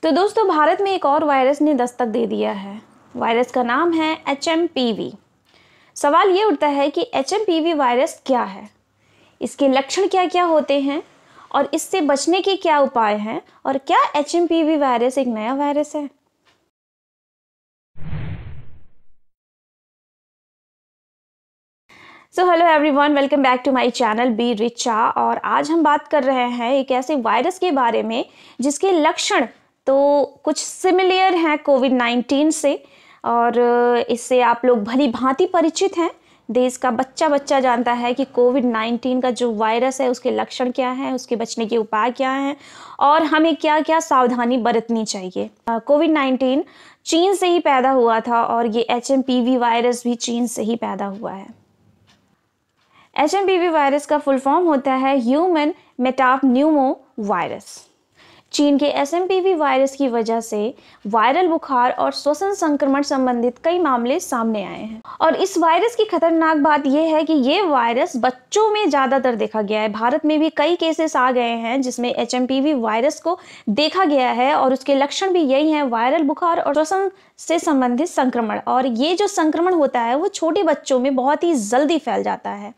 तो दोस्तों, भारत में एक और वायरस ने दस्तक दे दिया है। वायरस का नाम है HMPV। सवाल ये उठता है कि HMPV वायरस क्या है, इसके लक्षण क्या क्या होते हैं और इससे बचने के क्या उपाय हैं, और क्या HMPV वायरस एक नया वायरस है। So hello everyone, welcome back to my channel B Richa. और आज हम बात कर रहे हैं एक ऐसे वायरस के बारे में जिसके लक्षण तो कुछ सिमिलर हैं कोविड-19 से, और इससे आप लोग भली भांति परिचित हैं। देश का बच्चा बच्चा जानता है कि कोविड-19 का जो वायरस है उसके लक्षण क्या हैं, उसके बचने के उपाय क्या हैं और हमें क्या क्या सावधानी बरतनी चाहिए। कोविड-19 चीन से ही पैदा हुआ था और ये HMPV वायरस भी चीन से ही पैदा हुआ है। HMPV वायरस का फुल फॉर्म होता है ह्यूमन मेटापन्यूमो वायरस। चीन के HMPV वायरस की वजह से वायरल बुखार और श्वसन संक्रमण संबंधित कई मामले सामने आए हैं। और इस वायरस की खतरनाक बात यह है कि ये वायरस बच्चों में ज़्यादातर देखा गया है। भारत में भी कई केसेस आ गए हैं जिसमें HMPV वायरस को देखा गया है और उसके लक्षण भी यही हैं, वायरल बुखार और श्वसन से संबंधित संक्रमण। और ये जो संक्रमण होता है वो छोटे बच्चों में बहुत ही जल्दी फैल जाता है।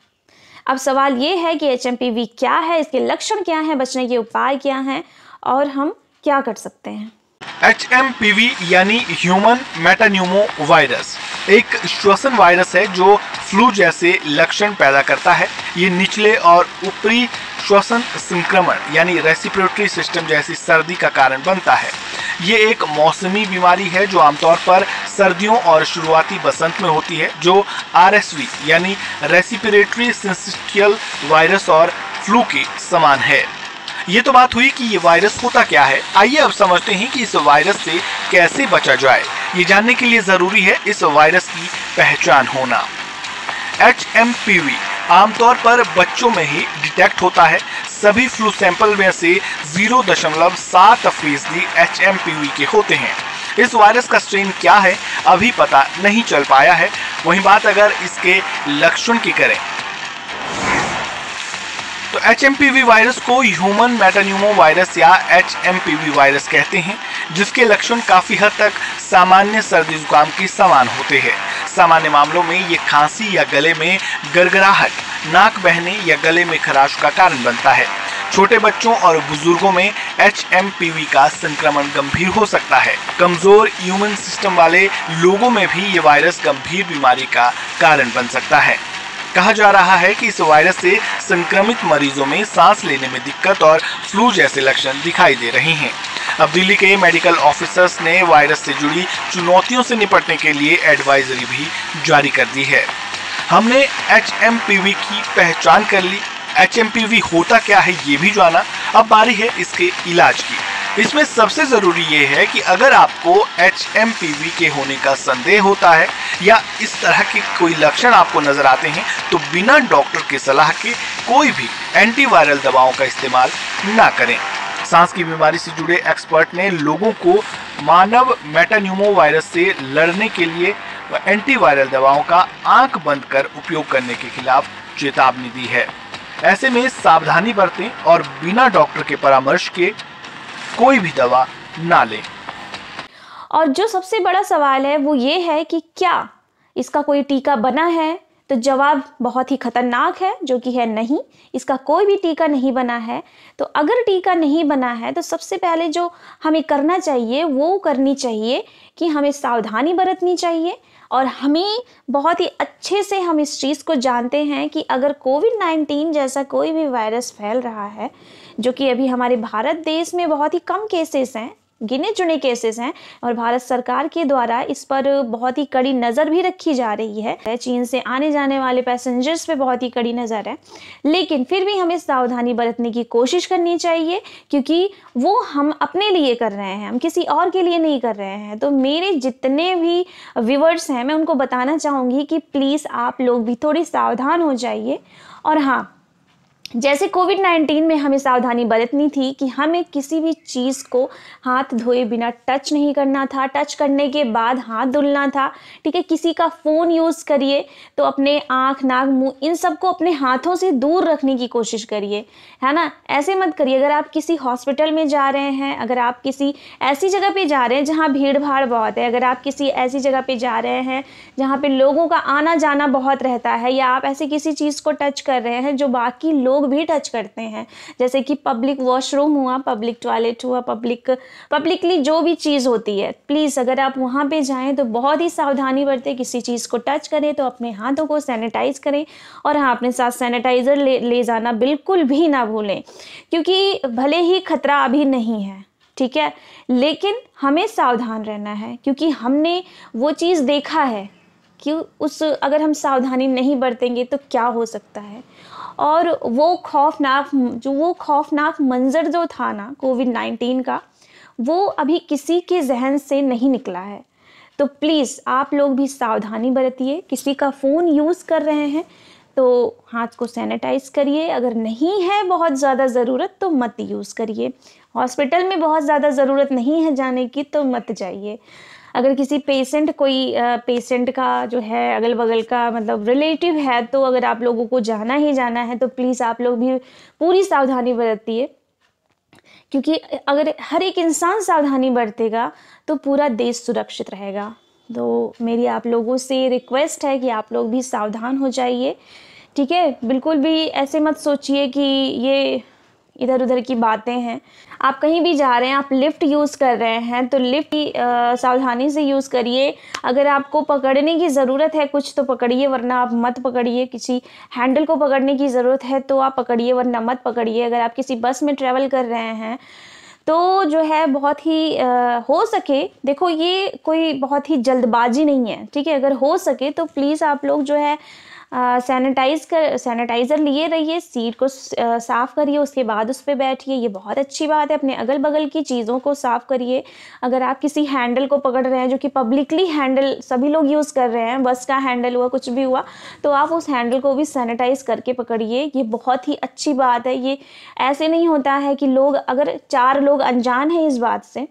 अब सवाल ये है कि HMPV क्या है, इसके लक्षण क्या हैं, बचने के उपाय क्या हैं और हम क्या कर सकते हैं। HMPV यानी ह्यूमन मेटान्यूमो वायरस एक श्वसन वायरस है जो फ्लू जैसे लक्षण पैदा करता है। ये निचले और ऊपरी श्वसन संक्रमण यानी रेस्पिरेटरी सिस्टम जैसी सर्दी का कारण बनता है। ये एक मौसमी बीमारी है जो आमतौर पर सर्दियों और शुरुआती बसंत में होती है, जो RSV यानी रेस्पिरेटरी सिंसिटियल वायरस और फ्लू के समान है। ये तो बात हुई कि ये वायरस होता क्या है। आइए अब समझते हैं कि इस वायरस से कैसे बचा जाए। ये जानने के लिए जरूरी है इस वायरस की पहचान होना। HMPV आमतौर पर बच्चों में ही डिटेक्ट होता है। सभी फ्लू सैंपल में से 0.7% HMPV के होते हैं। इस वायरस का स्ट्रेन क्या है अभी पता नहीं चल पाया है। वहीं बात अगर इसके लक्षण की करें तो HMPV वायरस को ह्यूमन मेटान्यूमो वायरस या HMPV वायरस कहते हैं, जिसके लक्षण काफी हद तक सामान्य सर्दी जुकाम के समान होते हैं। सामान्य मामलों में ये खांसी या गले में गड़गड़ाहट, नाक बहने या गले में खराश का कारण बनता है। छोटे बच्चों और बुजुर्गों में HMPV का संक्रमण गंभीर हो सकता है। कमजोर इम्यून सिस्टम वाले लोगों में भी ये वायरस गंभीर बीमारी का कारण बन सकता है। कहा जा रहा है कि इस वायरस से संक्रमित मरीजों में सांस लेने में दिक्कत और फ्लू जैसे लक्षण दिखाई दे रहे हैं। अब दिल्ली के मेडिकल ऑफिसर्स ने वायरस से जुड़ी चुनौतियों से निपटने के लिए एडवाइजरी भी जारी कर दी है। हमने HMPV की पहचान कर ली, HMPV होता क्या है ये भी जाना। अब बारी है इसके इलाज की। इसमें सबसे जरूरी ये है कि अगर आपको HMPV के होने का संदेह होता है या इस तरह के कोई लक्षण आपको नजर आते हैं तो बिना डॉक्टर की सलाह के कोई भी एंटीवायरल दवाओं का इस्तेमाल ना करें। सांस की बीमारी से जुड़े एक्सपर्ट ने लोगों को मानव मेटान्यूमो वायरस से लड़ने के लिए एंटीवायरल दवाओं का आंख बंद कर उपयोग करने के खिलाफ चेतावनी दी है। ऐसे में सावधानी बरतें और बिना डॉक्टर के परामर्श के कोई भी दवा ना लें। और जो सबसे बड़ा सवाल है वो ये है कि क्या इसका कोई टीका बना है, तो जवाब बहुत ही खतरनाक है, जो कि है नहीं। इसका कोई भी टीका नहीं बना है। तो अगर टीका नहीं बना है तो सबसे पहले जो हमें करना चाहिए वो करनी चाहिए कि हमें सावधानी बरतनी चाहिए। और हमें बहुत ही अच्छे से हम इस चीज़ को जानते हैं कि अगर कोविड-19 जैसा कोई भी वायरस फैल रहा है, जो कि अभी हमारे भारत देश में बहुत ही कम केसेस हैं, गिने चुने केसेस हैं, और भारत सरकार के द्वारा इस पर बहुत ही कड़ी नज़र भी रखी जा रही है। चीन से आने जाने वाले पैसेंजर्स पे बहुत ही कड़ी नज़र है, लेकिन फिर भी हमें सावधानी बरतने की कोशिश करनी चाहिए, क्योंकि वो हम अपने लिए कर रहे हैं, हम किसी और के लिए नहीं कर रहे हैं। तो मेरे जितने भी व्यूअर्स हैं मैं उनको बताना चाहूँगी कि प्लीज़ आप लोग भी थोड़ी सावधान हो जाइए। और हाँ, जैसे कोविड-19 में हमें सावधानी बरतनी थी कि हमें किसी भी चीज़ को हाथ धोए बिना टच नहीं करना था, टच करने के बाद हाथ धुलना था, ठीक है। किसी का फ़ोन यूज़ करिए तो अपने आँख, नाक, मुँह इन सबको अपने हाथों से दूर रखने की कोशिश करिए, है ना। ऐसे मत करिए। अगर आप किसी हॉस्पिटल में जा रहे हैं, अगर आप किसी ऐसी जगह पे जा रहे हैं जहाँ भीड़-भाड़ बहुत है, अगर आप किसी ऐसी जगह पे जा रहे हैं जहाँ पे लोगों का आना-जाना बहुत रहता है, या आप ऐसी किसी चीज़ को टच कर रहे हैं जो बाकी लोग भी टच करते हैं, जैसे कि पब्लिक वॉशरूम हुआ, पब्लिक टॉयलेट हुआ, पब्लिकली जो भी चीज़ होती है, प्लीज़ अगर आप वहाँ पे जाएं तो बहुत ही सावधानी बरतें। किसी चीज़ को टच करें तो अपने हाथों को सैनिटाइज करें, और हाँ, अपने साथ सैनिटाइज़र ले जाना बिल्कुल भी ना भूलें, क्योंकि भले ही खतरा अभी नहीं है, ठीक है, लेकिन हमें सावधान रहना है, क्योंकि हमने वो चीज़ देखा है कि अगर हम सावधानी नहीं बरतेंगे तो क्या हो सकता है। और वो खौफनाक मंजर जो था ना कोविड-19 का, वो अभी किसी के जहन से नहीं निकला है। तो प्लीज़ आप लोग भी सावधानी बरतिए। किसी का फ़ोन यूज़ कर रहे हैं तो हाथ को सैनिटाइज करिए। अगर नहीं है बहुत ज़्यादा ज़रूरत तो मत यूज़ करिए। हॉस्पिटल में बहुत ज़्यादा ज़रूरत नहीं है जाने की तो मत जाइए। अगर किसी पेशेंट का जो है अगल बगल का मतलब रिलेटिव है, तो अगर आप लोगों को जाना ही जाना है तो प्लीज़ आप लोग भी पूरी सावधानी बरतिए, क्योंकि अगर हर एक इंसान सावधानी बरतेगा तो पूरा देश सुरक्षित रहेगा। तो मेरी आप लोगों से रिक्वेस्ट है कि आप लोग भी सावधान हो जाइए, ठीक है। बिल्कुल भी ऐसे मत सोचिए कि ये इधर उधर की बातें हैं। आप कहीं भी जा रहे हैं, आप लिफ्ट यूज़ कर रहे हैं तो लिफ्ट सावधानी से यूज़ करिए। अगर आपको पकड़ने की ज़रूरत है कुछ तो पकड़िए, वरना आप मत पकड़िए। किसी हैंडल को पकड़ने की ज़रूरत है तो आप पकड़िए, वरना मत पकड़िए। अगर आप किसी बस में ट्रैवल कर रहे हैं तो जो है बहुत ही हो सके, देखो ये कोई बहुत ही जल्दबाजी नहीं है, ठीक है। अगर हो सके तो प्लीज़ आप लोग जो है सैनिटाइज़र लिए रहिए, सीट को साफ़ करिए, उसके बाद उस पे बैठिए। ये बहुत अच्छी बात है। अपने अगल बगल की चीज़ों को साफ़ करिए। अगर आप किसी हैंडल को पकड़ रहे हैं जो कि पब्लिकली हैंडल सभी लोग यूज़ कर रहे हैं, बस का हैंडल हुआ, कुछ भी हुआ, तो आप उस हैंडल को भी सैनिटाइज़ करके पकड़िए। ये बहुत ही अच्छी बात है। ये ऐसे नहीं होता है कि लोग, अगर 4 लोग अनजान हैं इस बात से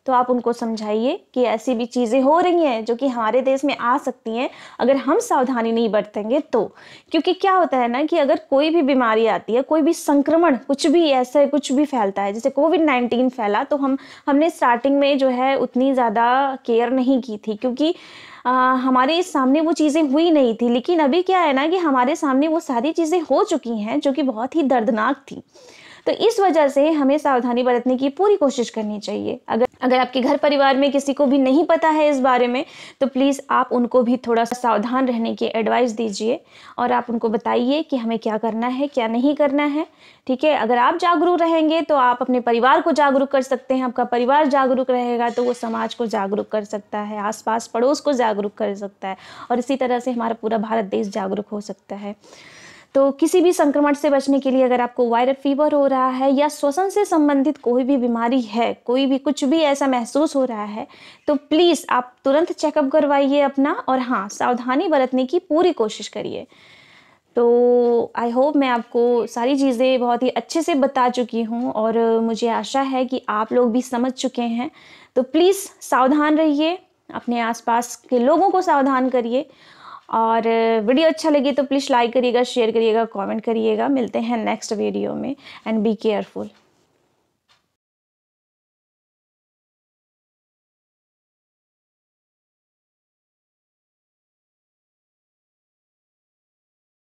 तो आप उनको समझाइए कि ऐसी भी चीज़ें हो रही हैं जो कि हमारे देश में आ सकती हैं अगर हम सावधानी नहीं बरतेंगे तो। क्योंकि क्या होता है ना कि अगर कोई भी बीमारी आती है, कोई भी संक्रमण, कुछ भी ऐसा कुछ भी फैलता है, जैसे कोविड-19 फैला तो हमने स्टार्टिंग में जो है उतनी ज़्यादा केयर नहीं की थी, क्योंकि हमारे सामने वो चीज़ें हुई नहीं थी। लेकिन अभी क्या है ना कि हमारे सामने वो सारी चीज़ें हो चुकी हैं जो कि बहुत ही दर्दनाक थी। तो इस वजह से हमें सावधानी बरतने की पूरी कोशिश करनी चाहिए। अगर आपके घर परिवार में किसी को भी नहीं पता है इस बारे में तो प्लीज़ आप उनको भी थोड़ा सा सावधान रहने की एडवाइस दीजिए, और आप उनको बताइए कि हमें क्या करना है, क्या नहीं करना है, ठीक है। अगर आप जागरूक रहेंगे तो आप अपने परिवार को जागरूक कर सकते हैं। आपका परिवार जागरूक रहेगा तो वो समाज को जागरूक कर सकता है, आसपास पड़ोस को जागरूक कर सकता है, और इसी तरह से हमारा पूरा भारत देश जागरूक हो सकता है। तो किसी भी संक्रमण से बचने के लिए अगर आपको वायरल फीवर हो रहा है या श्वसन से संबंधित कोई भी बीमारी है, कोई भी कुछ भी ऐसा महसूस हो रहा है, तो प्लीज़ आप तुरंत चेकअप करवाइए अपना, और हाँ, सावधानी बरतने की पूरी कोशिश करिए। तो आई होप मैं आपको सारी चीज़ें बहुत ही अच्छे से बता चुकी हूँ, और मुझे आशा है कि आप लोग भी समझ चुके हैं। तो प्लीज़ सावधान रहिए, अपने आसपास के लोगों को सावधान करिए, और वीडियो अच्छा लगे तो प्लीज़ लाइक करिएगा, शेयर करिएगा, कमेंट करिएगा। मिलते हैं नेक्स्ट वीडियो में, एंड बी केयरफुल।